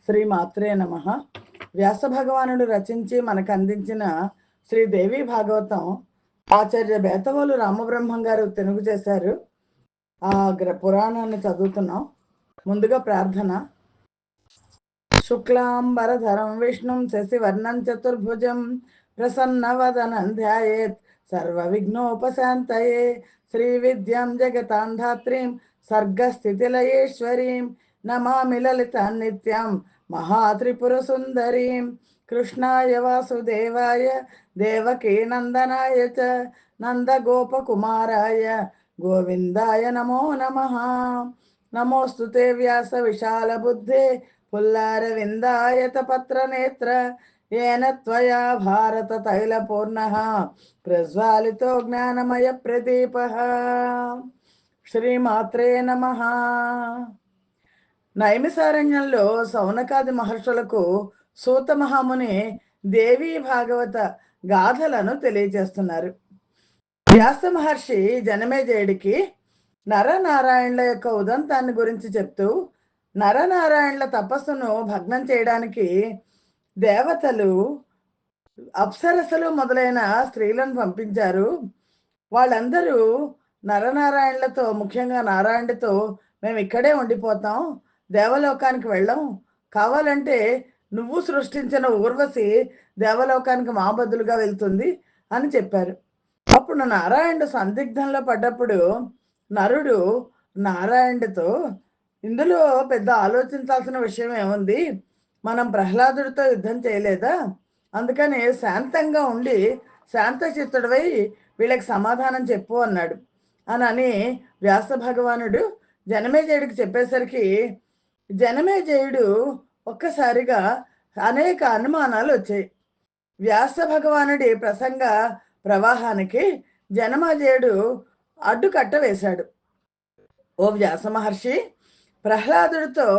శ్రీమాత్రే నమః. వ్యాస భగవానుడు రచించి మనకు అందించిన శ్రీదేవి భాగవతం ఆచార్య బేతవోలు రామబ్రహ్మం గారు తెలుగు చేశారు. ఆ పురాణాన్ని చదువుతున్నాం. ముందుగా ప్రార్థన. శుక్లాంబరధరం విష్ణుం శశివర్ణం చతుర్భుజం ప్రసన్నవదనం ధ్యాయేత్ సర్వ విఘ్నోపశాంతయే. శ్రీ విద్యాం జగతాంధాత్రీం సర్గస్థితిలయేశ్వరీం నమామి లలితాం నిత్యాం మహాత్రిపుర సుందరీం. కృష్ణాయ వాసుదేవాయ దేవకీ నందనాయ చ నందగోపకుమారాయ గోవిందాయ నమో నమః. నమోస్తుతే వ్యాస విశాల బుద్ధే పుల్లారవిందాయత పత్రనేత్ర येन त्वया भारत तैलपूर्णः प्रज्वालितो ज्ञानमय प्रदीपः. శ్రీమాత్రే నమః. నైమిసారణ్యంలో సౌనకాది మహర్షులకు సూత మహాముని దేవీ భాగవత గాథలను తెలియజేస్తున్నారు. వ్యాస మహర్షి జనమేజయుడికి నరనారాయణుల యొక్క ఉదంతాన్ని గురించి చెప్తూ, నరనారాయణుల తపస్సును భగ్నం చేయడానికి దేవతలు, అప్సరసలు మొదలైన స్త్రీలను పంపించారు. వాళ్ళందరూ నరనారాయణులతో, ముఖ్యంగా నారాయణుడితో, మేము ఇక్కడే ఉండిపోతాం, దేవలోకానికి వెళ్ళం, కావాలంటే నువ్వు సృష్టించిన ఊర్వశి దేవలోకానికి మా బదులుగా వెళ్తుంది అని చెప్పారు. అప్పుడు నారాయణుడు సందిగ్ధంలో పడ్డప్పుడు నరుడు నారాయణుడితో, ఇందులో పెద్ద ఆలోచించాల్సిన విషయం ఏముంది, మనం ప్రహ్లాదుడితో యుద్ధం చేయలేదా, అందుకని శాంతంగా ఉండి శాంతచిత్తుడివై వీళ్ళకి సమాధానం చెప్పు అన్నాడు. అని వ్యాస భగవానుడు జనమేజయుడికి చెప్పేసరికి జనమేజయుడు ఒక్కసారిగా అనేక అనుమానాలు వచ్చాయి. వ్యాస భగవానుడి ప్రసంగ ప్రవాహానికి జనమేజయుడు అడ్డుకట్ట వేశాడు. ఓ వ్యాస మహర్షి, ప్రహ్లాదుడితో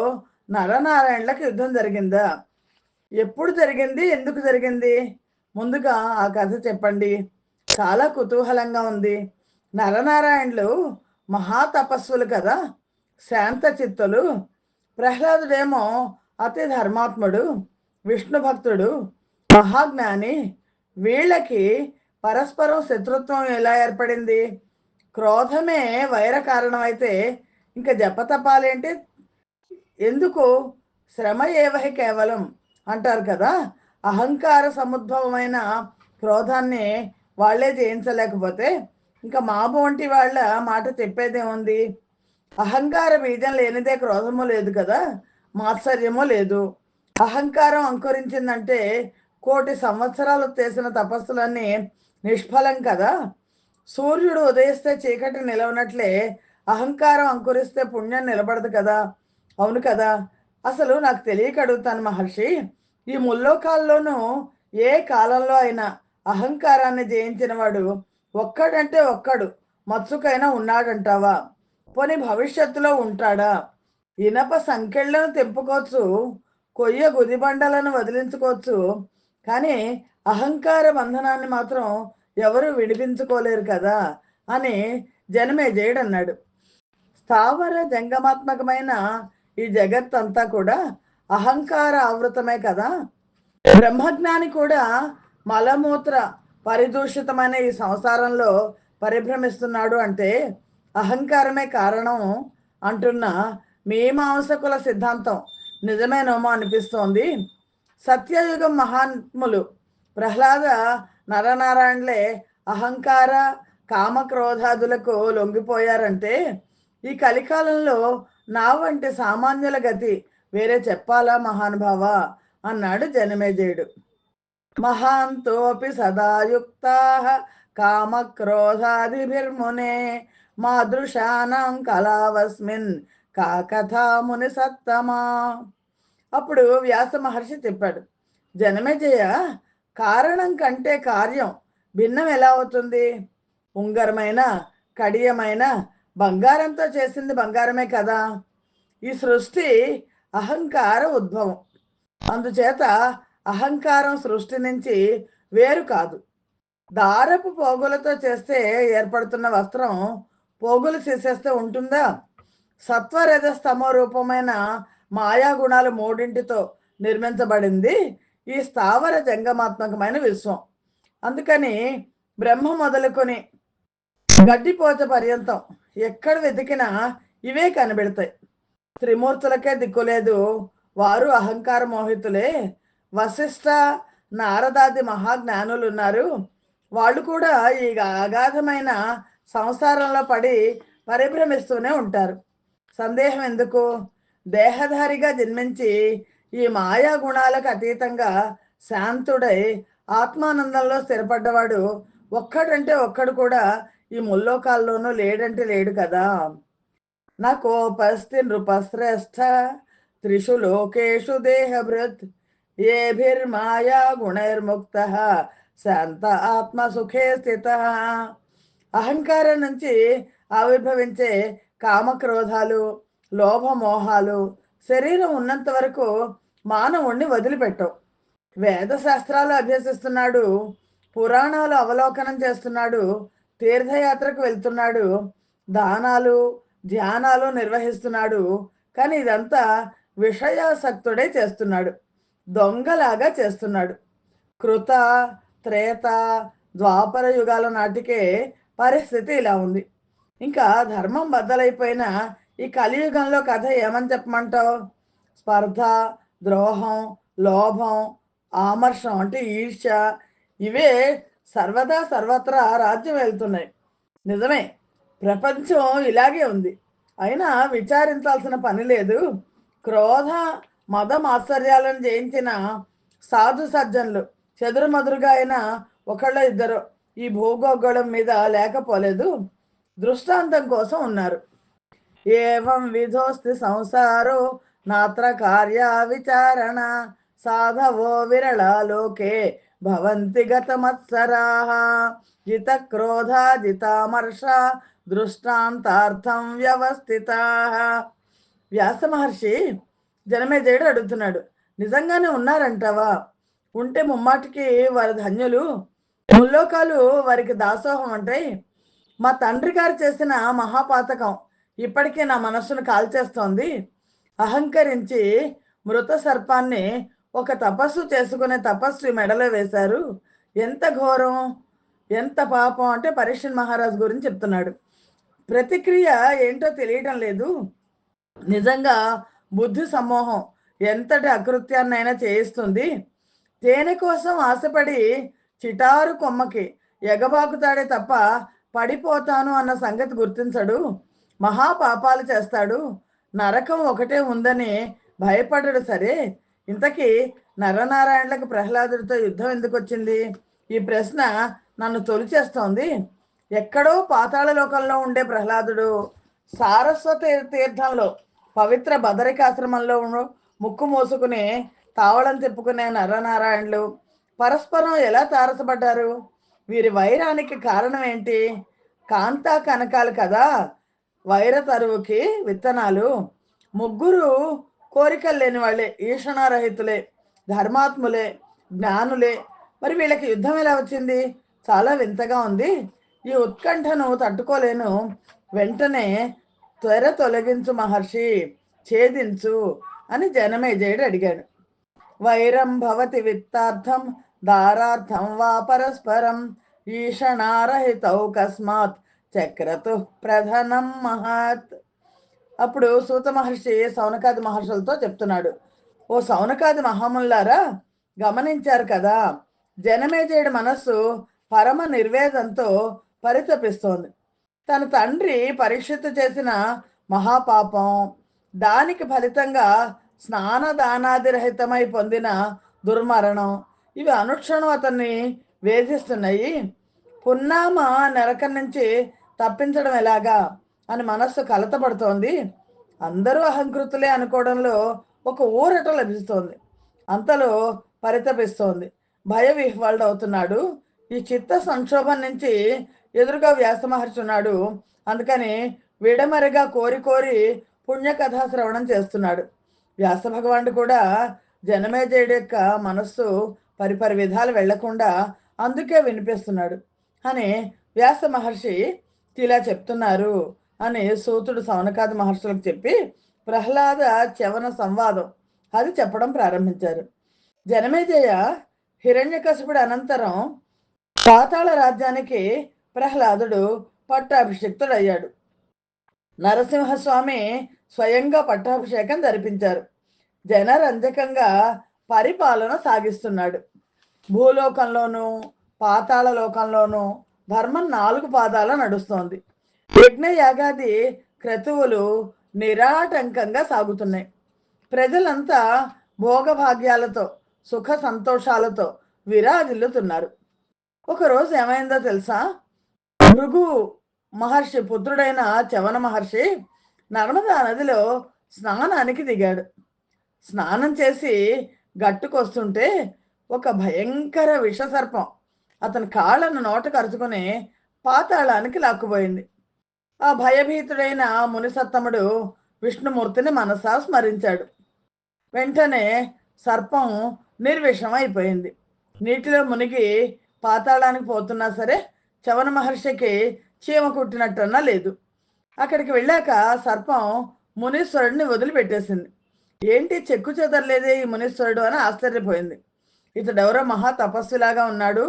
నరనారాయణులకు యుద్ధం జరిగిందా? ఎప్పుడు జరిగింది? ఎందుకు జరిగింది? ముందుగా ఆ కథ చెప్పండి, చాలా కుతూహలంగా ఉంది. నరనారాయణులు మహాతపస్సులు కదా, శాంత చిత్తులు. ప్రహ్లాదుడేమో అతి ధర్మాత్ముడు, విష్ణు భక్తుడు, మహాజ్ఞాని. వీళ్ళకి పరస్పరం శత్రుత్వం ఎలా ఏర్పడింది? క్రోధమే వైర కారణమైతే ఇంకా జపతపాలేంటి? ఎందుకు? శ్రమ ఏవహి కేవలం అంటారు కదా. అహంకార సముద్భవమైన క్రోధాన్ని వాళ్ళే జయించలేకపోతే ఇంకా మాబు వంటి వాళ్ళ మాట చెప్పేదేముంది? అహంకార బీజం లేనిదే క్రోధము లేదు కదా, మాత్సర్యము లేదు. అహంకారం అంకురించిందంటే 1,000 సంవత్సరాలు చేసిన తపస్సులన్నీ నిష్ఫలం కదా. సూర్యుడు ఉదయిస్తే చీకటి నిలవనట్లే అహంకారం అంకురిస్తే పుణ్యం నిలబడదు కదా. అవును కదా. అసలు నాకు తెలియక అడుగుతాను మహర్షి, ఈ ముల్లోకాల్లోనూ ఏ కాలంలో అయినా అహంకారాన్ని జయించిన వాడు ఒక్కడంటే ఒక్కడు మత్సుకైనా ఉన్నాడంటావా? పోనీ భవిష్యత్తులో ఉంటాడా? ఇనప సంకెళ్లను తెంపుకోవచ్చు, కొయ్య గుదిబండలను వదిలించుకోవచ్చు, కానీ అహంకార బంధనాన్ని మాత్రం ఎవరు విడిపించుకోలేరు కదా అని జనమేజయుడు అన్నాడు. స్థావర జంగమాత్మకమైన ఈ జగత్తంతా కూడా అహంకార ఆవృతమే కదా. బ్రహ్మజ్ఞాని కూడా మలమూత్ర పరిదూషితమైన ఈ సంసారంలో పరిభ్రమిస్తున్నాడు అంటే అహంకారమే కారణం అంటున్న మీమాంసకుల సిద్ధాంతం నిజమేనేమో అనిపిస్తోంది. సత్యయుగం మహాత్ములు ప్రహ్లాద నరనారాయణులే అహంకార కామక్రోధాదులకు లొంగిపోయారంటే ఈ కలికాలంలో నా వంటి సామాన్యుల గతి వేరే చెప్పాలా మహానుభావ అన్నాడు జనమేజయుడు. మహాంతోపి సదాయుక్తా కామక్రోధాదిభిర్మునే మాదృశానాం కళావస్మిన్ కాకథాముని సత్తమా. అప్పుడు వ్యాస మహర్షి చెప్పాడు, జనమేజయ, కారణం కంటే కార్యం భిన్నం ఎలా అవుతుంది? ఉంగరమైన కడియమైన బంగారంతో చేసింది బంగారమే కదా. ఈ సృష్టి అహంకార ఉద్భవం, అందుచేత అహంకారం సృష్టి నుంచి వేరు కాదు. దారపు పోగులతో చేస్తే ఏర్పడుతున్న వస్త్రం పోగులు చేసేస్తే ఉంటుందా? సత్వరజస్తమో రూపమైన మాయా గుణాలు మూడింటితో నిర్మించబడింది ఈ స్థావర జంగమాత్మకమైన విశ్వం. అందుకని బ్రహ్మ మొదలుకొని గడ్డిపోచ పర్యంతం ఎక్కడ వెతికినా ఇవే కనబెడతాయి. త్రిమూర్తులకే దిక్కులేదు, వారు అహంకార మోహితులే. వశిష్ఠ నారదాది మహాజ్ఞానులు ఉన్నారు, వాళ్ళు కూడా ఈ అగాధమైన సంసారంలో పడి పరిభ్రమిస్తూనే ఉంటారు. సందేహం ఎందుకు? దేహధారిగా జన్మించి ఈ మాయా గుణాలకు అతీతంగా శాంతుడై ఆత్మానందంలో స్థిరపడ్డవాడు ఒక్కడంటే ఒక్కడు కూడా ఈ ముల్లోకాల్లోనూ లేడంటే లేడు కదా. నకోపస్తి నృపశ్రేష్ఠ త్రిషు లోకేషు దేహభృత్ ఏభిర్మాయా గుణైర్ముక్త శాంత ఆత్మసుఖే స్థిత. అహంకారం నుంచి ఆవిర్భవించే కామక్రోధాలు, లోభమోహాలు శరీరం ఉన్నంత వరకు మానవుణ్ణి వదిలిపెట్టవు. వేదశాస్త్రాలు అభ్యసిస్తున్నాడు, పురాణాలు అవలోకనం చేస్తున్నాడు, తీర్థయాత్రకు వెళ్తున్నాడు, దానాలు ధ్యానాలు నిర్వహిస్తున్నాడు. కానీ ఇదంతా విషయాసక్తుడే చేస్తున్నాడు, దొంగలాగా చేస్తున్నాడు. కృత త్రేత ద్వాపర యుగాల నాటికే పరిస్థితి ఇలా ఉంది. ఇంకా ధర్మం బద్దలైపోయిన ఈ కలియుగంలో కథ ఏమని చెప్పమంటావు? స్పర్ధ, ద్రోహం, లోభం, ఆమర్షం అంటే ఈర్ష్య, ఇవే సర్వదా సర్వత్రా రాజ్యం వెళ్తున్నాయి. నిజమే, ప్రపంచం ఇలాగే ఉంది. అయినా విచారించాల్సిన పని లేదు. క్రోధ మద మాత్సర్యాలను జయించిన సాధు సజ్జనులు చెదురుమదురుగా అయినా ఒకళ్ళ ఇద్దరు ఈ భూగోళం మీద లేకపోలేదు, దృష్టాంతం కోసం ఉన్నారు. ఏవం విధోస్తి సంసారో నాత్ర కార్య విచారణ సాధవో విరళ లోకే భవంతి గతమత్సరాః జిత క్రోధ జితామర్ష దృష్టాంతార్థం వ్యవస్థితాః. వ్యాస మహర్షి జనమేజయుడు అడుగుతున్నాడు, నిజంగానే ఉన్నారంటావా? ఉంటే ముమ్మాటికి వారి ధన్యులు, ముల్లోకాలు వారికి దాసోహం ఉంటాయి. మా తండ్రి గారు చేసిన మహాపాతకం ఇప్పటికే నా మనస్సును కాల్చేస్తోంది. అహంకరించి మృత సర్పాన్ని ఒక తపస్సు చేసుకునే తపస్వి మెడలో వేశారు. ఎంత ఘోరం, ఎంత పాపం అంటే పరీక్షణ్ మహారాజు గురించి చెప్తున్నాడు. ప్రతిక్రియ ఏంటో తెలియడం లేదు. నిజంగా బుద్ధి సమ్మోహం ఎంతటి అకృత్యాన్నైనా చేయిస్తుంది. తేనె కోసం ఆశపడి చిటారు కొమ్మకి ఎగబాకుతాడే తప్ప పడిపోతాను అన్న సంగతి గుర్తించడు. మహాపాపాలు చేస్తాడు. నరకం ఒకటే ఉందని భయపడడు. సరే, ఇంతకీ నరనారాయణలకు ప్రహ్లాదుడితో యుద్ధం ఎందుకు వచ్చింది? ఈ ప్రశ్న నన్ను తొలిచేస్తోంది. ఎక్కడో పాతాళ లోకంలో ఉండే ప్రహ్లాదుడు సారస్వత తీర్థంలో పవిత్ర బదరికాశ్రమంలో ముక్కు మోసుకుని తావళం తిప్పుకునే నరనారాయణులు పరస్పరం ఎలా తారసపడ్డారు? వీరి వైరానికి కారణం ఏంటి? కాంతా కనకాలు కదా వైర తరువుకి విత్తనాలు. ముగ్గురు కోరికలు లేని వాళ్ళే, ఈషణారహితులే, ధర్మాత్ములే, జ్ఞానులే. మరి వీళ్ళకి యుద్ధం ఎలా వచ్చింది? చాలా వింతగా ఉంది. ఈ ఉత్కంఠను తట్టుకోలేను. వెంటనే త్వర తొలగించు మహర్షి, ఛేదించు అని జనమేజయుడు అడిగాడు. వైరం భవతి విత్తార్థం దారార్థం వా పరస్పరం ఈషణారహితౌ కస్మాత్ చక్రతు ప్రధానం మహత్. అప్పుడు సూత మహర్షి సౌనకాది మహర్షులతో చెప్తున్నాడు, ఓ సౌనకాది మహాములారా, గమనించారు కదా, జనమేజయుడి మనస్సు పరమ నిర్వేదంతో పరితపిస్తోంది. తన తండ్రి పరీక్షిత్తు చేసిన మహాపాపం, దానికి ఫలితంగా స్నానదానాదిరహితమై పొందిన దుర్మరణం, ఇవి అనుక్షణం అతన్ని వేధిస్తున్నాయి. పున్నామ నరకం నుంచి తప్పించడం ఎలాగా అని మనస్సు కలతపడుతోంది. అందరూ అహంకృతులే అనుకోవడంలో ఒక ఊరట లభిస్తోంది. అంతలో పరితపిస్తోంది. భయ విహ్వలుడవుతున్నాడు. ఈ చిత్త సంక్షోభం నుంచి ఎదురుగా వ్యాస మహర్షి ఉన్నాడు. అందుకని విడమరిగా కోరి కోరి పుణ్యకథా శ్రవణం చేస్తున్నాడు. వ్యాస భగవానుడు కూడా జనమేజయుడి యొక్క మనస్సు పరిపరి విధాలు వెళ్లకుండా అందుకే వినిపిస్తున్నాడు అని వ్యాస మహర్షి ఇలా చెప్తున్నారు అని సూతుడు సౌనకాది మహర్షులకు చెప్పి ప్రహ్లాద చవన సంవాదం అది చెప్పడం ప్రారంభించారు. జనమేజయ హిరణ్యకశిపుడు అనంతరం పాతాళ రాజ్యానికి ప్రహ్లాదుడు పట్టాభిషిక్తుడయ్యాడు. నరసింహస్వామి స్వయంగా పట్టాభిషేకం జరిపించారు. జనరంజకంగా పరిపాలన సాగిస్తున్నాడు. భూలోకంలోనూ పాతాళ లోకంలోనూ ధర్మం 4 పాదాల నడుస్తోంది. యజ్ఞ యాగాది క్రతువులు నిరాటంకంగా సాగుతున్నాయి. ప్రజలంతా భోగభాగ్యాలతో సుఖ సంతోషాలతో విరాజిల్లుతున్నారు. ఒకరోజు ఏమైందో తెలుసా? భృగు మహర్షి పుత్రుడైన చవన మహర్షి నర్మదా నదిలో స్నానానికి దిగాడు. స్నానం చేసి గట్టుకొస్తుంటే ఒక భయంకర విషసర్పం అతని కాళ్ళను నోట కరుచుకొని పాతాళానికి లాక్కుపోయింది. ఆ భయభీతుడైన మునిసత్తముడు విష్ణుమూర్తిని మనసా స్మరించాడు. వెంటనే సర్పం నిర్విషం అయిపోయింది. నీటిలో మునిగి పాతాళానికి పోతున్నా సరే చవన మహర్షికి చీమ కుట్టినట్టన్నా లేదు. అక్కడికి వెళ్ళాక సర్పం మునీశ్వరుడిని వదిలిపెట్టేసింది. ఏంటి చెక్కు చెదరలేదే ఈ మునీశ్వరుడు అని ఆశ్చర్యపోయింది. ఇతడెవరో మహా తపస్సులాగా ఉన్నాడు,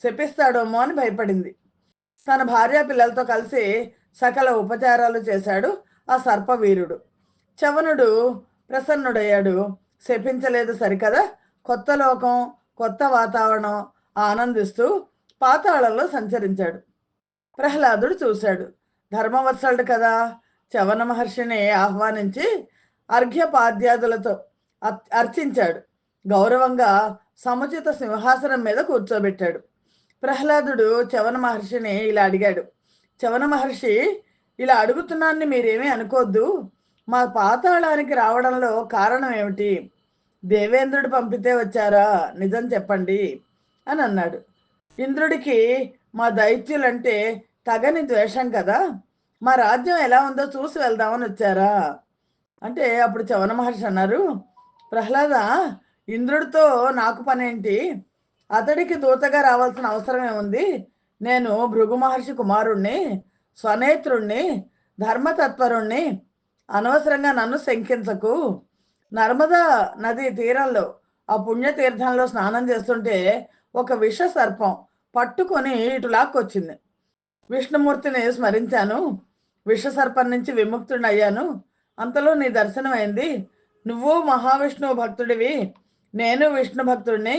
శపిస్తాడోమో అని భయపడింది. తన భార్య పిల్లలతో కలిసి సకల ఉపచారాలు చేశాడు ఆ సర్పవీరుడు. చవనుడు ప్రసన్నుడయ్యాడు. శపించలేదు సరికదా, కొత్త లోకం కొత్త వాతావరణం ఆనందిస్తూ పాతాళంలో సంచరించాడు. ప్రహ్లాదుడు చూశాడు. ధర్మవత్సలుడు కదా, చవన మహర్షిని ఆహ్వానించి అర్ఘ్యపాద్యాదులతో అర్చించాడు. గౌరవంగా సముచిత సింహాసనం మీద కూర్చోబెట్టాడు. ప్రహ్లాదుడు చవన మహర్షిని ఇలా అడిగాడు. చవన మహర్షి, ఇలా అడుగుతున్నాన్ని మీరేమీ అనుకోద్దు. మా పాతాళానికి రావడంలో కారణం ఏమిటి? దేవేంద్రుడు పంపితే వచ్చారా? నిజం చెప్పండి అని అన్నాడు. ఇంద్రుడికి మా దైత్యులంటే తగని ద్వేషం కదా, మా రాజ్యం ఎలా ఉందో చూసి వెళ్దామని వచ్చారా అంటే అప్పుడు చవన మహర్షి అన్నారు, ప్రహ్లాద, ఇంద్రుడితో నాకు పనేంటి? అతడికి దూతగా రావాల్సిన అవసరం ఏముంది? నేను భృగు మహర్షి కుమారుణ్ణి, స్వనేత్రుణ్ణి, ధర్మతత్పరుణ్ణి. అనవసరంగా నన్ను శంకించకు. నర్మదా నది తీరంలో ఆ పుణ్యతీర్థంలో స్నానం చేస్తుంటే ఒక విష సర్పం పట్టుకొని ఇటు లాక్కొచ్చింది. విష్ణుమూర్తిని స్మరించాను, విషసర్పం నుంచి విముక్తుడిని అయ్యాను. అంతలో నీ దర్శనం అయింది. నువ్వు మహావిష్ణువు భక్తుడివి, నేను విష్ణు భక్తుడిని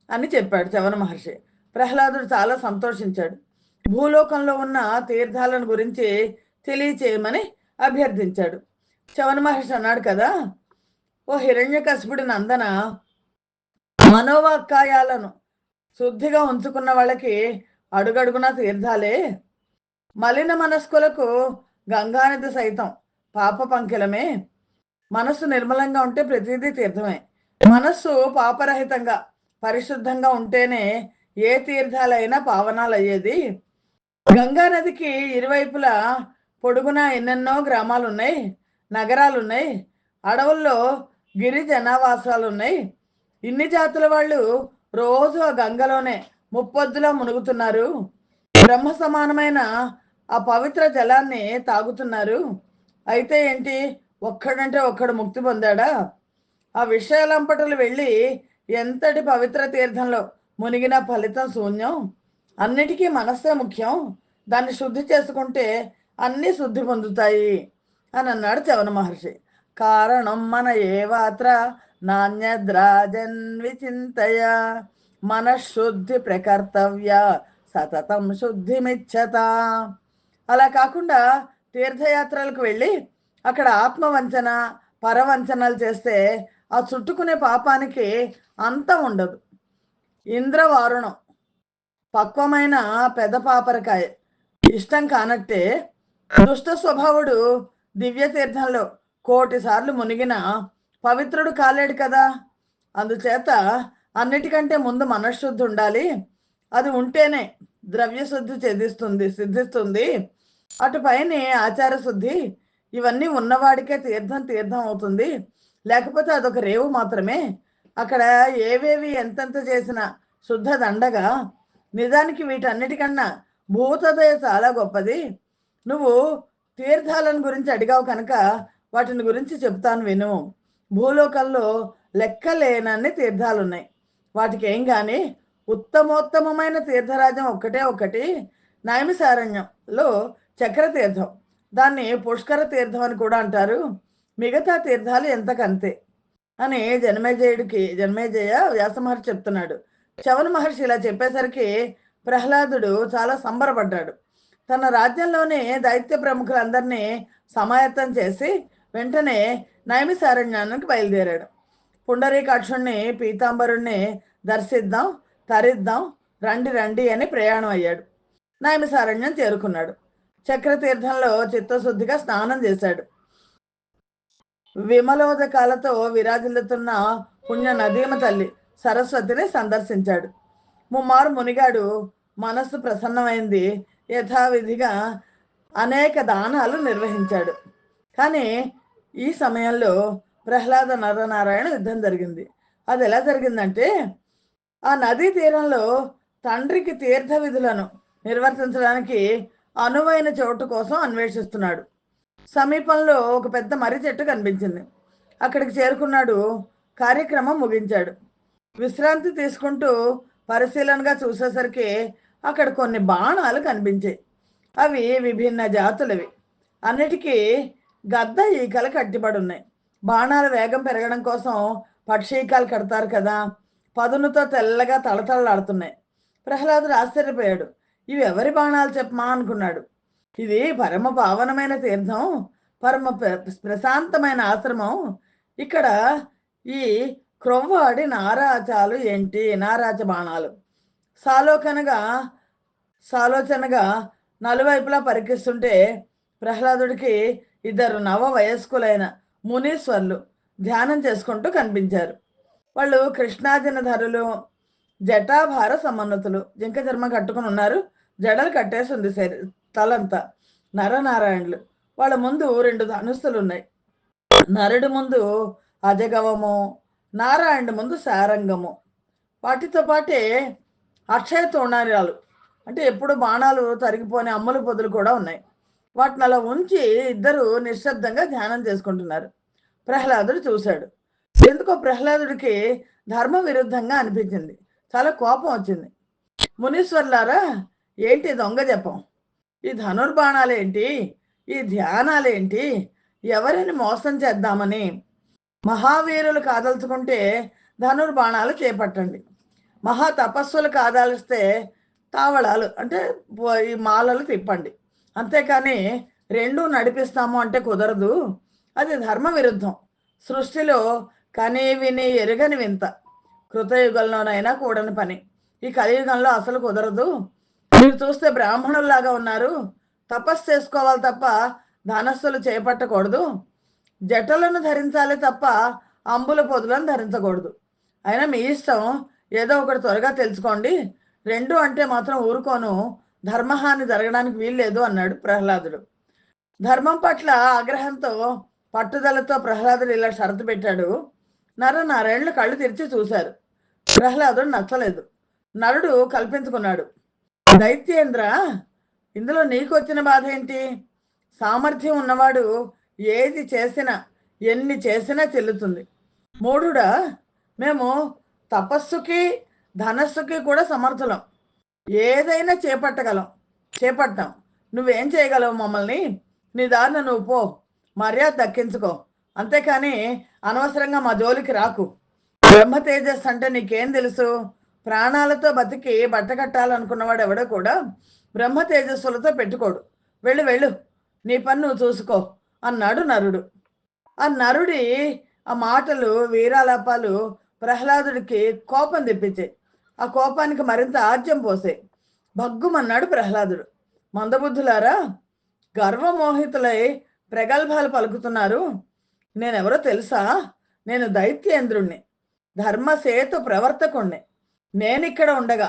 అని చెప్పాడు చవన మహర్షి. ప్రహ్లాదుడు చాలా సంతోషించాడు. భూలోకంలో ఉన్న తీర్థాలను గురించి తెలియచేయమని అభ్యర్థించాడు. చవన మహర్షి అన్నాడు కదా, ఓ హిరణ్యకశిపుడి నందన, మనోవాక్కాయాలను శుద్ధిగా ఉంచుకున్న వాళ్ళకి అడుగడుగున తీర్థాలే. మలిన మనస్కులకు గంగానది సైతం పాప పంకిలమే. మనస్సు నిర్మలంగా ఉంటే ప్రతిదీ తీర్థమే. మనస్సు పాపరహితంగా పరిశుద్ధంగా ఉంటేనే ఏ తీర్థాలైనా పావనాలు అయ్యేది. గంగా నదికి ఇరువైపులా పొడుగునా ఎన్నెన్నో గ్రామాలు ఉన్నాయి, నగరాలు ఉన్నాయి, అడవుల్లో గిరి జనావాసాలు ఉన్నాయి. ఇన్ని జాతుల వాళ్ళు రోజు ఆ గంగలోనే ముప్పొద్దులా మునుగుతున్నారు. బ్రహ్మ సమానమైన ఆ పవిత్ర జలాన్ని తాగుతున్నారు. అయితే ఏంటి, ఒక్కడంటే ఒక్కడు ముక్తి పొందాడా? ఆ విషయాలంపటలు వెళ్ళి ఎంతటి పవిత్ర తీర్థంలో మునిగిన ఫలితం శూన్యం. అన్నిటికీ మనస్సే ముఖ్యం. దాన్ని శుద్ధి చేసుకుంటే అన్నీ శుద్ధి పొందుతాయి అని అన్నాడు చవన మహర్షి. కారణం మన ఏవాత్ర నాణ్యద్రాజన్ విచింతయ మనశుద్ధి ప్రకర్తవ్య సతతం శుద్ధిమిచ్చత. అలా కాకుండా తీర్థయాత్రలకు వెళ్ళి అక్కడ ఆత్మవంచన పరవంచనలు చేస్తే ఆ చుట్టుకునే పాపానికి అంతం ఉండదు. ఇంద్రవారుణం పక్వమైన పెద్ద పాపరకాయ ఇష్టం కానట్టే దుష్ట స్వభావుడు దివ్య తీర్థంలో 1,000,000 సార్లు మునిగిన పవిత్రుడు కాలేడు కదా. అందుచేత అన్నిటికంటే ముందు మనశ్శుద్ధి ఉండాలి. అది ఉంటేనే ద్రవ్యశుద్ధి సిద్ధిస్తుంది. అటుపైన ఆచార శుద్ధి, ఇవన్నీ ఉన్నవాడికే తీర్థం తీర్థం అవుతుంది. లేకపోతే అదొక రేవు మాత్రమే. అక్కడ ఏవేవి ఎంతెంత చేసినా శుద్ధ దండగా. నిజానికి వీటన్నిటికన్నా భూతదయ చాలా గొప్పది. నువ్వు తీర్థాలను గురించి అడిగావు కనుక వాటిని గురించి చెప్తాను విను. భూలోకంలో లెక్కలేనన్ని తీర్థాలున్నాయి. వాటికి ఏం కానీ ఉత్తమోత్తమమైన తీర్థరాజ్యం ఒక్కటే ఒకటి నైమిసారణ్యంలో చక్ర తీర్థం. దాన్ని పుష్కర తీర్థం అని కూడా అంటారు. మిగతా తీర్థాలు ఎంతకంతే అని జనమేజయ వ్యాస మహర్షి చెప్తున్నాడు. చవన మహర్షి ఇలా చెప్పేసరికి ప్రహ్లాదుడు చాలా సంబరపడ్డాడు. తన రాజ్యంలోని దైత్య ప్రముఖులందరినీ సమాయత్తం చేసి వెంటనే నైమిసారణ్యానికి బయలుదేరాడు. పుండరీకాక్షుణ్ణి పీతాంబరుణ్ణి దర్శిద్దాం, తరిద్దాం, రండి రండి అని ప్రయాణం అయ్యాడు. నైమిసారణ్యం చేరుకున్నాడు. చక్రతీర్థంలో చిత్తశుద్ధిగా స్నానం చేశాడు. విమలోదకాలతో విరాజిల్లుతున్న పుణ్య నదీమ తల్లి సరస్వతిని సందర్శించాడు. ముమ్మారు మునిగాడు. మనస్సు ప్రసన్నమైంది. యథావిధిగా అనేక దానాలు నిర్వహించాడు. కానీ ఈ సమయంలో ప్రహ్లాద నరనారాయణ యుద్ధం జరిగింది. అది ఎలా జరిగిందంటే, ఆ నదీ తీరంలో తండ్రికి తీర్థ విధులను నిర్వర్తించడానికి అనువైన చోటు కోసం అన్వేషిస్తున్నాడు. సమీపంలో ఒక పెద్ద మర్రి చెట్టు కనిపించింది. అక్కడికి చేరుకున్నాడు. కార్యక్రమం ముగించాడు. విశ్రాంతి తీసుకుంటూ పరిశీలనగా చూసేసరికి అక్కడ కొన్ని బాణాలు కనిపించాయి. అవి విభిన్న జాతులవి. అన్నిటికీ గద్ద ఈకలు కట్టిపడి ఉన్నాయి. బాణాల వేగం పెరగడం కోసం పక్షీకాలు కడతారు కదా, పదునుతో తెల్లగా తళతళలాడుతున్నాయి. ప్రహ్లాదుడు ఆశ్చర్యపోయాడు. ఇవి ఎవరి బాణాలు చెప్పమా అనుకున్నాడు. ఇది పరమ పావనమైన తీర్థం, పరమ ప్రశాంతమైన ఆశ్రమం. ఇక్కడ ఈ క్రొవ్వాడి నారాచాలు ఏంటి, నారాచ బాణాలు సాలోచనగా నలువైపులా పరికిస్తుంటే ప్రహ్లాదుడికి ఇద్దరు నవ వయస్కులైన మునీశ్వర్లు ధ్యానం చేసుకుంటూ కనిపించారు. వాళ్ళు కృష్ణాజినధరులు, జటాభార సమన్నతులు. జింక చర్మం కట్టుకుని ఉన్నారు. జడలు కట్టేసి ఉంది తలంతా. నరనారాయణులు. వాళ్ళ ముందు 2 ధనుస్సులు ఉన్నాయి. నరుడి ముందు అజగవము, నారాయణుడి ముందు సారంగము. వాటితో పాటే అక్షయ తోణారాలు, అంటే ఎప్పుడు బాణాలు తరిగిపోని అమ్ముల పొదులు కూడా ఉన్నాయి. వాటిని అలా ఉంచి ఇద్దరు నిశ్శబ్దంగా ధ్యానం చేసుకుంటున్నారు. ప్రహ్లాదుడు చూశాడు. ఎందుకో ప్రహ్లాదుడికి ధర్మ విరుద్ధంగా అనిపించింది. చాలా కోపం వచ్చింది. మునీశ్వర్లారా, ఏంటి దొంగ జపం, ఈ ధనుర్బాణాలేంటి, ఈ ధ్యానాలేంటి, ఎవరిని మోసం చేద్దామని? మహావీరులు కాదలుచుకుంటే ధనుర్బాణాలు చేపట్టండి. మహా తపస్సులు కాదాలిస్తే తావళాలు అంటే ఈ మాలలు తిప్పండి. అంతేకాని రెండూ నడిపిస్తాము అంటే కుదరదు. అది ధర్మ విరుద్ధం. సృష్టిలో కని విని ఎరుగని వింత. కృతయుగంలోనైనా కూడని పని. ఈ కలియుగంలో అసలు కుదరదు. మీరు చూస్తే బ్రాహ్మణుల్లాగా ఉన్నారు. తపస్సు చేసుకోవాలి తప్ప ధనస్సులు చేపట్టకూడదు. జటలను ధరించాలి తప్ప అంబుల పొదులను ధరించకూడదు. అయినా మీ ఇష్టం, ఏదో ఒకటి త్వరగా తెలుసుకోండి. రెండు అంటే మాత్రం ఊరుకోను. ధర్మహాని జరగడానికి వీల్లేదు అన్నాడు ప్రహ్లాదుడు. ధర్మం పట్ల ఆగ్రహంతో పట్టుదలతో ప్రహ్లాదుడు ఇలా షరతు పెట్టాడు. నరనారాయణులు కళ్ళు తెరిచి చూశారు. ప్రహ్లాదుడు నచ్చలేదు. నరుడు కల్పించుకున్నాడు. దైత్యేంద్ర, ఇందులో నీకు వచ్చిన బాధ ఏంటి? సామర్థ్యం ఉన్నవాడు ఏది చేసినా ఎన్ని చేసినా చెల్లుతుంది. మూఢుడా, మేము తపస్సుకి ధనస్సుకి కూడా సమర్థులం. ఏదైనా చేపట్టాం. నువ్వేం చేయగలవు మమ్మల్ని? నీ దారిన నువ్వు పో, మర్యాద దక్కించుకో. అంతేకాని అనవసరంగా మా జోలికి రాకు. బ్రహ్మ తేజస్సు అంటే నీకేం తెలుసు? ప్రాణాలతో బతికి బట్టకట్టాలనుకున్నవాడు ఎవడో కూడా బ్రహ్మ తేజస్సులతో పెట్టుకోడు. వెళ్ళు, నీ పని నువ్వు చూసుకో అన్నాడు నరుడు. ఆ నరుడి ఆ మాటలు, వీరాలాపాలు ప్రహ్లాదుడికి కోపం తెప్పించాయి. ఆ కోపానికి మరింత ఆజ్యం పోసాయి. భగ్గుమన్నాడు ప్రహ్లాదుడు. మందబుద్ధులారా, గర్వమోహితులై ప్రగల్భాలు పలుకుతున్నారు. నేనెవరో తెలుసా? నేను దైత్యేంద్రుణ్ణి, ధర్మసేతు ప్రవర్తకుణ్ణి. నేనిక్కడ ఉండగా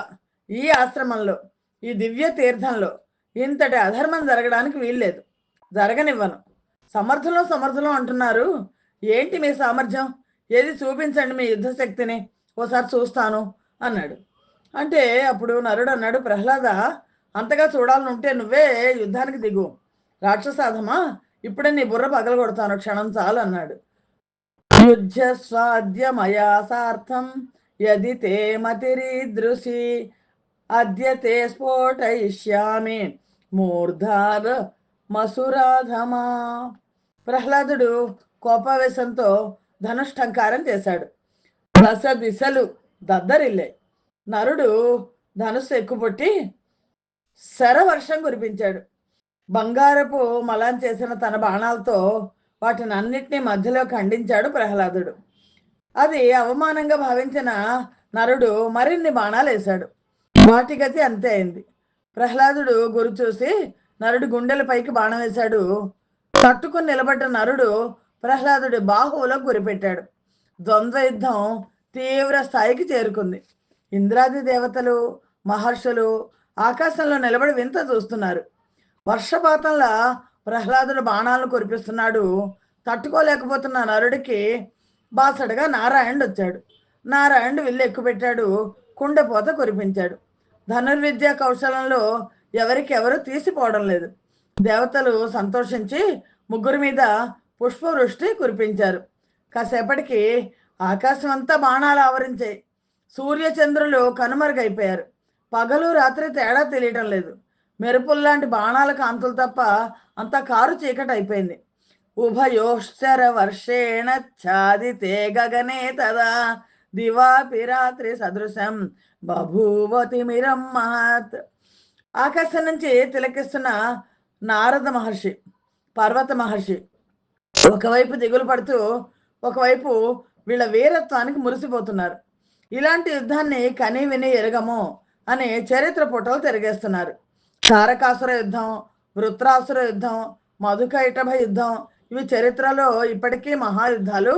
ఈ ఆశ్రమంలో, ఈ దివ్య తీర్థంలో ఇంతటి అధర్మం జరగడానికి వీల్లేదు. జరగనివ్వను. సమర్థులం అంటున్నారు. ఏంటి మీ సామర్థ్యం? ఏది చూపించండి మీ యుద్ధ శక్తిని, ఓసారి చూస్తాను అన్నాడు. అంటే అప్పుడు నరుడు అన్నాడు, ప్రహ్లాద, అంతగా చూడాలనుంటే నువ్వే యుద్ధానికి దిగు. రాక్షసాధమా, ఇప్పుడే నీ బుర్ర పగలగొడతాను, క్షణం చాలు అన్నాడు. యుజ్య స్వాద్యమయా సార్థం యది తే మతిరీదృశి అద్య తే స్ఫోటయిష్యామి మూర్ధార మసురాధమా. ప్రహ్లాదుడు కోపావేశంతో ధనుష్టంకారం చేశాడు. దశ దిశలు దద్దరిల్లాయి. నరుడు ధనుస్సు ఎక్కుపొట్టి శరవర్షం కురిపించాడు. బంగారపు మలాన్ చేసిన తన బాణాలతో వాటిని అన్నిటినీ మధ్యలో ఖండించాడు ప్రహ్లాదుడు. అది అవమానంగా భావించిన నరుడు మరిన్ని బాణాలు వేశాడు. వాటి గతి అంతే అయింది. ప్రహ్లాదుడు గురి చూసి నరుడు గుండెలపైకి బాణం వేశాడు. తట్టుకుని నిలబడ్డ నరుడు ప్రహ్లాదుడి బాహువులో గురిపెట్టాడు. ద్వంద్వ యుద్ధం తీవ్ర స్థాయికి చేరుకుంది. ఇంద్రాది దేవతలు, మహర్షులు ఆకాశంలో నిలబడి వింత చూస్తున్నారు. వర్షపాతంలా ప్రహ్లాదుడు బాణాలను కురిపిస్తున్నాడు. తట్టుకోలేకపోతున్న నరుడికి బాసడగా నారాయణుడు వచ్చాడు. నారాయణుడు విల్లు ఎక్కుపెట్టాడు. కుండపోత కురిపించాడు. ధనుర్విద్యా కౌశలంలో ఎవరికెవరు తీసిపోవడం లేదు. దేవతలు సంతోషించి ముగ్గురి మీద పుష్పవృష్టి కురిపించారు. కాసేపటికి ఆకాశం అంతా బాణాలు ఆవరించాయి. సూర్యచంద్రులు కనుమరుగైపోయారు. పగలు రాత్రి తేడా తెలియటం లేదు. మెరుపుల్లాంటి బాణాల కాంతులు తప్ప అంత కారు చీకటి అయిపోయింది. ఉభయోశ్చర వర్షేణ ఛాదితే గగనే తదా దివాపి రాత్రి సదృశం బభూవతిమిరం మహత్. ఆకాశం నుంచి తిలకిస్తున్న నారద మహర్షి, పర్వత మహర్షి ఒకవైపు దిగులు పడుతూ ఒకవైపు వీళ్ళ వీరత్వానికి మురిసిపోతున్నారు. ఇలాంటి యుద్ధాన్ని కని విని ఎరగము అని చరిత్ర పుటలు తిరిగేస్తున్నారు. తారకాసుర యుద్ధం, వృత్రాసుర యుద్ధం, మధుకైటభ యుద్ధం, ఇవి చరిత్రలో ఇప్పటికీ మహాయుద్ధాలు.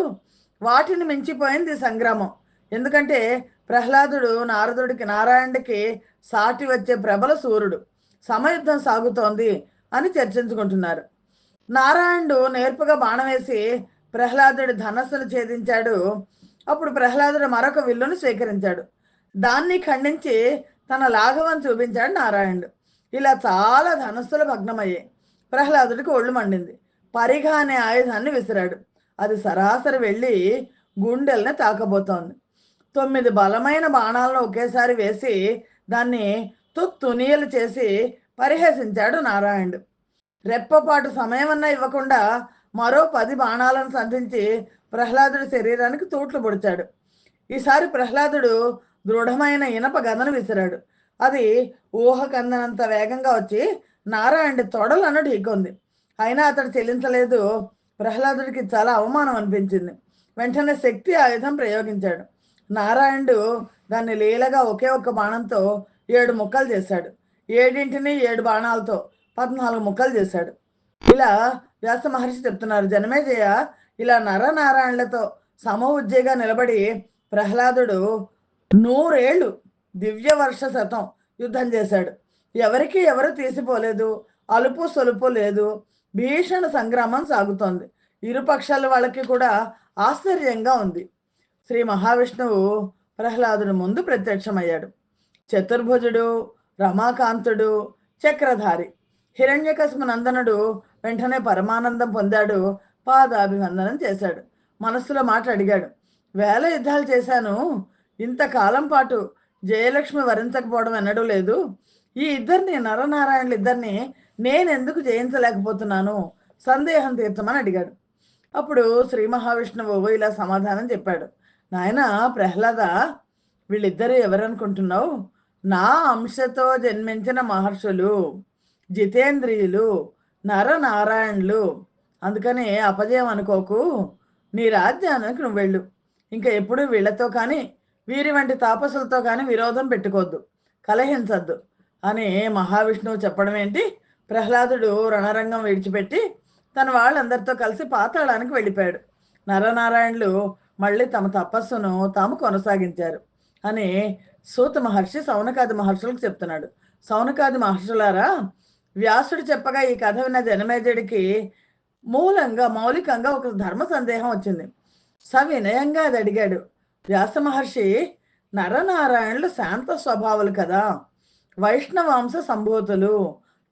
వాటిని మించిపోయింది సంగ్రామం. ఎందుకంటే ప్రహ్లాదుడు నారాయణుడికి సాటి వచ్చే ప్రబల సూర్యుడు. సమయుద్ధం సాగుతోంది అని చర్చించుకుంటున్నారు. నారాయణుడు నేర్పుగా బాణం వేసి ప్రహ్లాదుడి ధనస్సును ఛేదించాడు. అప్పుడు ప్రహ్లాదుడు మరొక విల్లును స్వీకరించాడు. దాన్ని ఖండించి తన లాఘవం చూపించాడు నారాయణుడు. ఇలా చాలా ధనస్సులు భగ్నమయ్యాయి. ప్రహ్లాదుడికి ఒళ్ళు మండింది. పరిఘ అనే ఆయుధాన్ని విసిరాడు. అది సరాసరి వెళ్ళి గుండెల్ని తాకబోతోంది. 9 బలమైన బాణాలను ఒకేసారి వేసి దాన్ని తుత్తునియలు చేసి పరిహసించాడు నారాయణుడు. రెప్పపాటు సమయమన్నా ఇవ్వకుండా మరో 10 బాణాలను సంధించి ప్రహ్లాదుడి శరీరానికి తూట్లు పొడిచాడు. ఈసారి ప్రహ్లాదుడు దృఢమైన ఇనప గదను విసిరాడు. అది ఊహకందనంత వేగంగా వచ్చి నారాయణుడి తొడలను ఢీకొంది. అయినా అతడు చెల్లించలేదు. ప్రహ్లాదుడికి చాలా అవమానం అనిపించింది. వెంటనే శక్తి ఆయుధం ప్రయోగించాడు. నారాయణుడు దాన్ని లీలగా ఒకే ఒక్క బాణంతో 7 ముక్కలు చేశాడు. 7 బాణాలతో 14 ముక్కలు చేశాడు. ఇలా వ్యాస మహర్షి చెప్తున్నారు, జనమేజయ ఇలా నరనారాయణులతో సమఉజ్జయిగా నిలబడి ప్రహ్లాదుడు 100 ఏళ్ళు దివ్య వర్ష శతం యుద్ధం చేశాడు. ఎవరికి ఎవరు తీసిపోలేదు. అలుపు సొలుపు లేదు. భీషణ సంగ్రామం సాగుతోంది. ఇరు పక్షాల వాళ్ళకి కూడా ఆశ్చర్యంగా ఉంది. శ్రీ మహావిష్ణువు ప్రహ్లాదుడి ముందు ప్రత్యక్షమయ్యాడు. చతుర్భుజుడు, రమాకాంతుడు, చక్రధారి హిరణ్యకశిపు నందనుడు వెంటనే పరమానందం పొందాడు. పాదాభివందనం చేశాడు. మనస్సులో మాట అడిగాడు, వేల యుద్ధాలు చేశాను, ఇంతకాలం పాటు జయలక్ష్మి వరించకపోవడం ఎన్నడూ లేదు. ఈ నరనారాయణులు ఇద్దరిని నేనెందుకు జయించలేకపోతున్నాను, సందేహం తీర్చమని అడిగాడు. అప్పుడు శ్రీ మహావిష్ణువు ఇలా సమాధానం చెప్పాడు. నాయన ప్రహ్లాద, వీళ్ళిద్దరూ ఎవరనుకుంటున్నావు? నా అంశతో జన్మించిన మహర్షులు, జితేంద్రియులు, నరనారాయణులు. అందుకని అపజయం అనుకోకు. నీ రాజ్యానికి నువ్వు వెళ్ళు. ఇంకా ఎప్పుడు వీళ్లతో కానీ వీరి వంటి తాపసులతో కానీ విరోధం పెట్టుకోవద్దు, కలహించద్దు అని మహావిష్ణువు చెప్పడం ఏంటి? ప్రహ్లాదుడు రణరంగం విడిచిపెట్టి తన వాళ్ళందరితో కలిసి పాతాళానికి వెళ్ళిపోయాడు. నరనారాయణులు మళ్ళీ తమ తపస్సును తాము కొనసాగించారు అని సూత మహర్షి సౌనకాది మహర్షులకు చెప్తున్నాడు. సౌనకాది మహర్షులారా, వ్యాసుడు చెప్పగా ఈ కథ విన్న జనమేజయుడికి మౌలికంగా ఒక ధర్మ సందేహం వచ్చింది. సవినయంగా అది అడిగాడు. వ్యాస మహర్షి, నరనారాయణులు శాంత స్వభావులు కదా, వైష్ణవాంశ సంభూతులు,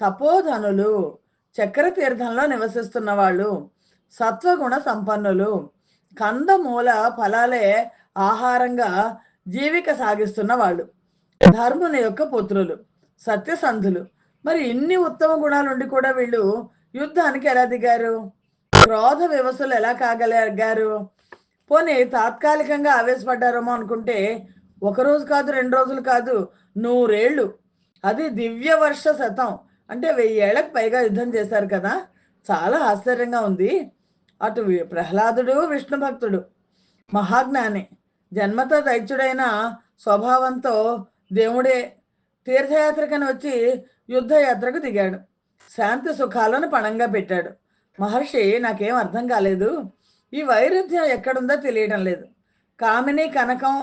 తపోధనులు, చక్ర తీర్థంలో నివసిస్తున్న వాళ్ళు, సత్వగుణ సంపన్నులు, కందమూల ఫలాలే ఆహారంగా జీవిక సాగిస్తున్న వాళ్ళు, ధర్ముని యొక్క పుత్రులు, సత్యసంధులు. మరి ఇన్ని ఉత్తమ గుణాలుండి కూడా వీళ్ళు యుద్ధానికి ఎలా దిగారు? క్రోధ వివసులు ఎలా కాగలిగారు? పోనీ తాత్కాలికంగా ఆవేశపడ్డారేమో అనుకుంటే, ఒకరోజు కాదు, 2 రోజులు కాదు, 100 ఏళ్ళు, అది దివ్య వర్ష శతం, అంటే 1000 ఏళ్లకు పైగా యుద్ధం చేశారు కదా. చాలా ఆశ్చర్యంగా ఉంది. అటు ప్రహ్లాదుడు విష్ణు భక్తుడు, మహాజ్ఞాని, జన్మతో దైత్యుడైన స్వభావంతో దేవుడే తీర్థయాత్రకని వచ్చి యుద్ధయాత్రకు దిగాడు. శాంతి సుఖాలను పణంగా పెట్టాడు. మహర్షి, నాకేం అర్థం కాలేదు, ఈ వైరుధ్యం ఎక్కడుందో తెలియడం లేదు. కామిని కనకం,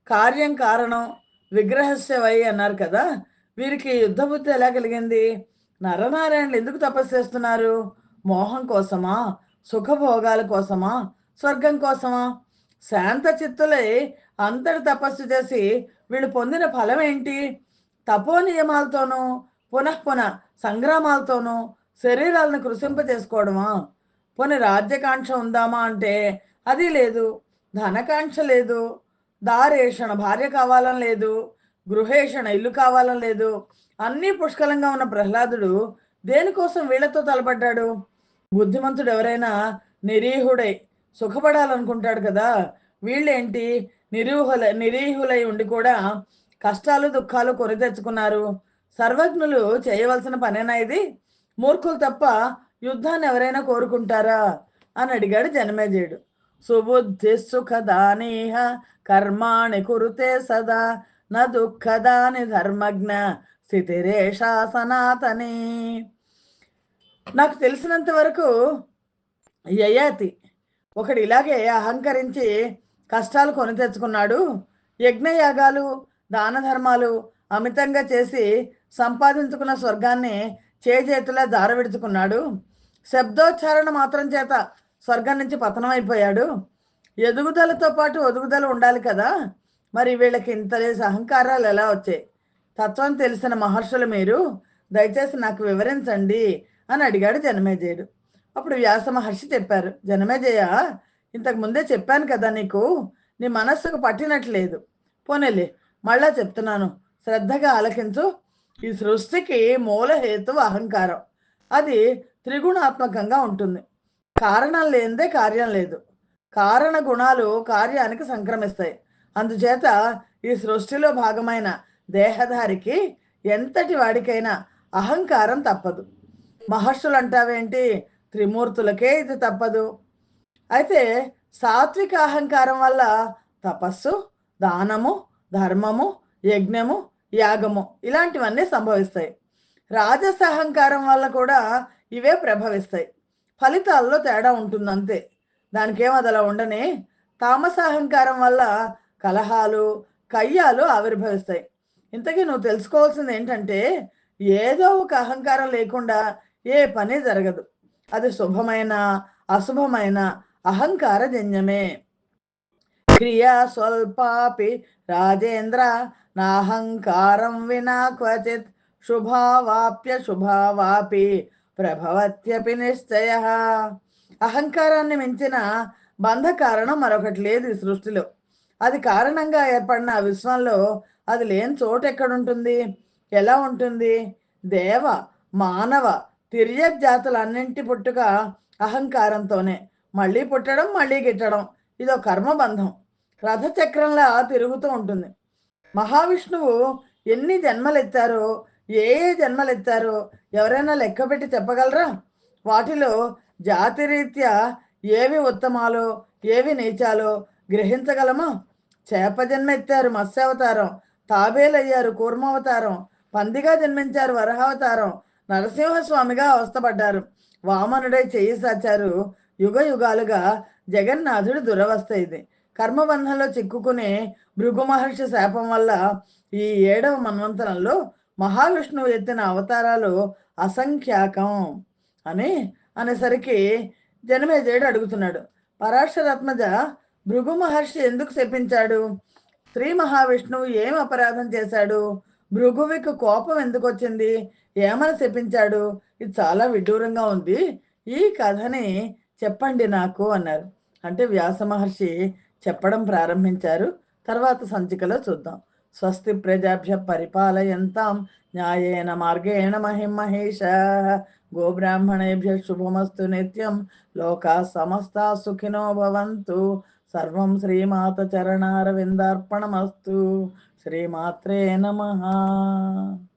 కార్యం కారణం, విగ్రహస్య వై అన్నారు కదా. వీరికి యుద్ధ బుద్ధి ఎలా కలిగింది? నరనారాయణులు ఎందుకు తపస్సు చేస్తున్నారు? మోహం కోసమా? సుఖభోగాల కోసమా? స్వర్గం కోసమా? శాంత చిత్తులై అంతటి తపస్సు చేసి వీళ్ళు పొందిన ఫలం ఏంటి? తపో నియమాలతోనూ పునఃపునః సంగ్రామాలతోనూ శరీరాలను కృషింపజేసుకోవడమా? పోనీ రాజ్యకాంక్ష ఉందామా అంటే అది లేదు, ధనకాంక్ష లేదు, దారేషణ భార్య కావాలని లేదు, గృహేషణ ఇల్లు కావాలని లేదు. అన్నీ పుష్కలంగా ఉన్న ప్రహ్లాదుడు దేనికోసం వీళ్లతో తలపడ్డాడు? బుద్ధిమంతుడు ఎవరైనా నిరీహుడై సుఖపడాలనుకుంటాడు కదా. వీళ్ళేంటి, నిరీహులై ఉండి కూడా కష్టాలు దుఃఖాలు కొని తెచ్చుకున్నారు. సర్వజ్ఞులు చేయవలసిన పనేనా ఇది? మూర్ఖులు తప్ప యుద్ధాన్ని ఎవరైనా కోరుకుంటారా అని అడిగాడు జనమేజయుడు. సుబుద్ధి సుఖదానీహ కర్మాణి కురుతే సదా న దుఃఖదాని ధర్మజ్ఞ స్థితిరేషా సనాతని. నాకు తెలిసినంత వరకు యయాతి ఒకడు ఇలాగే అహంకరించి కష్టాలు కొని తెచ్చుకున్నాడు. యజ్ఞయాగాలు దాన ధర్మాలు అమితంగా చేసి సంపాదించుకున్న స్వర్గాన్ని చేజేతులా జారవిడుచుకున్నాడు. శబ్దోచ్చారణ మాత్రం చేత స్వర్గం నుంచి పతనం అయిపోయాడు. ఎదుగుదలతో పాటు ఒదుగుదల ఉండాలి కదా. మరి వీళ్ళకి ఇంత లేసి అహంకారాలు ఎలా వచ్చాయి? తత్వం తెలిసిన మహర్షులు మీరు, దయచేసి నాకు వివరించండి అని అడిగాడు జనమేజయుడు. అప్పుడు వ్యాస మహర్షి చెప్పారు, జనమేజయ, ఇంతకు ముందే చెప్పాను కదా నీకు, నీ మనస్సుకు పట్టినట్లేదు. పోనేలే, మళ్ళా చెప్తున్నాను, శ్రద్ధగా ఆలకించు. ఈ సృష్టికి మూల హేతువు అహంకారం. అది త్రిగుణాత్మకంగా ఉంటుంది. కారణం లేనిదే కార్యం లేదు. కారణ గుణాలు కార్యానికి సంక్రమిస్తాయి. అందుచేత ఈ సృష్టిలో భాగమైన దేహధారికి ఎంతటి వాడికైనా అహంకారం తప్పదు. మహర్షులు అంటావేంటి, త్రిమూర్తులకే ఇది తప్పదు. అయితే సాత్విక అహంకారం వల్ల తపస్సు, దానము, ధర్మము, యజ్ఞము, యాగము ఇలాంటివన్నీ సంభవిస్తాయి. రాజస అహంకారం వల్ల కూడా ఇవే ప్రభవిస్తాయి. ఫలితాల్లో తేడా ఉంటుంది అంతే. దానికేం అదలా ఉండని. తామస అహంకారం వల్ల కలహాలు, కయ్యాలు ఆవిర్భవిస్తాయి. ఇంతకీ నువ్వు తెలుసుకోవాల్సింది ఏంటంటే, ఏదో ఒక అహంకారం లేకుండా ఏ పని జరగదు. అది శుభమైన అశుభమైన అహంకార జన్యమే. క్రియా స్వల్పాపి రాజేంద్ర నాహంకారం వినా క్వచిత్ శుభావాప్య శుభావాపి ప్రభవత్యపి నిశ్చయ. అహంకారాన్ని మించిన బంధ కారణం మరొకటి లేదు ఈ సృష్టిలో. అది కారణంగా ఏర్పడిన విశ్వంలో అది లేని చోటు ఎక్కడుంటుంది? ఎలా ఉంటుంది? దేవ మానవ తిర్యజాతులన్నింటి పుట్టుక అహంకారంతోనే. మళ్ళీ పుట్టడం, మళ్ళీ గిట్టడం, ఇదో కర్మబంధం రథచక్రంలా తిరుగుతూ ఉంటుంది. మహావిష్ణువు ఎన్ని జన్మలెత్తారో, ఏ ఏ జన్మలెత్తారో ఎవరైనా లెక్క పెట్టి చెప్పగలరా? వాటిలో జాతిరీత్యా ఏవి ఉత్తమాలో ఏవి నీచాలో గ్రహించగలమా? చేప జన్మ ఎత్తారు మత్స్యావతారం, తాబేలయ్యారు కూర్మావతారం, పందిగా జన్మించారు వరహావతారం, నరసింహస్వామిగా అవస్థపడ్డారు, వామనుడై చెయ్యి సాచారు. యుగ యుగాలుగా జగన్నాథుడి దురవస్థ ఇది. కర్మబంధంలో చిక్కుకునే భృగు మహర్షి శాపం వల్ల ఈ 7వ మన్వంతరంలో మహావిష్ణువు ఎత్తిన అవతారాలు అసంఖ్యాకం అని అనేసరికి జనమేజయుడు అడుగుతున్నాడు, పరాశరాత్మజ, భృగు మహర్షి ఎందుకు శపించాడు? శ్రీ మహావిష్ణువు ఏం అపరాధం చేశాడు? భృగువికి కోపం ఎందుకు వచ్చింది? ఏమని శపించాడు? ఇది చాలా విడ్డూరంగా ఉంది. ఈ కథని చెప్పండి నాకు అన్నారు. అంటే వ్యాస మహర్షి చెప్పడం ప్రారంభించారు. తర్వాత సంచికలో చూద్దాం. స్వస్తి ప్రజాభ్య పరిపాలయంతాం న్యాయేన మార్గేణ మహిమహేషాః గోబ్రాహ్మణేభ్యः శుభమస్తు నిత్యం లోకాः సమస్తాः సుఖినో భవంతు. సర్వం శ్రీమాత చరణారవిందార్పణమస్తు. శ్రీమాత్రే నమః.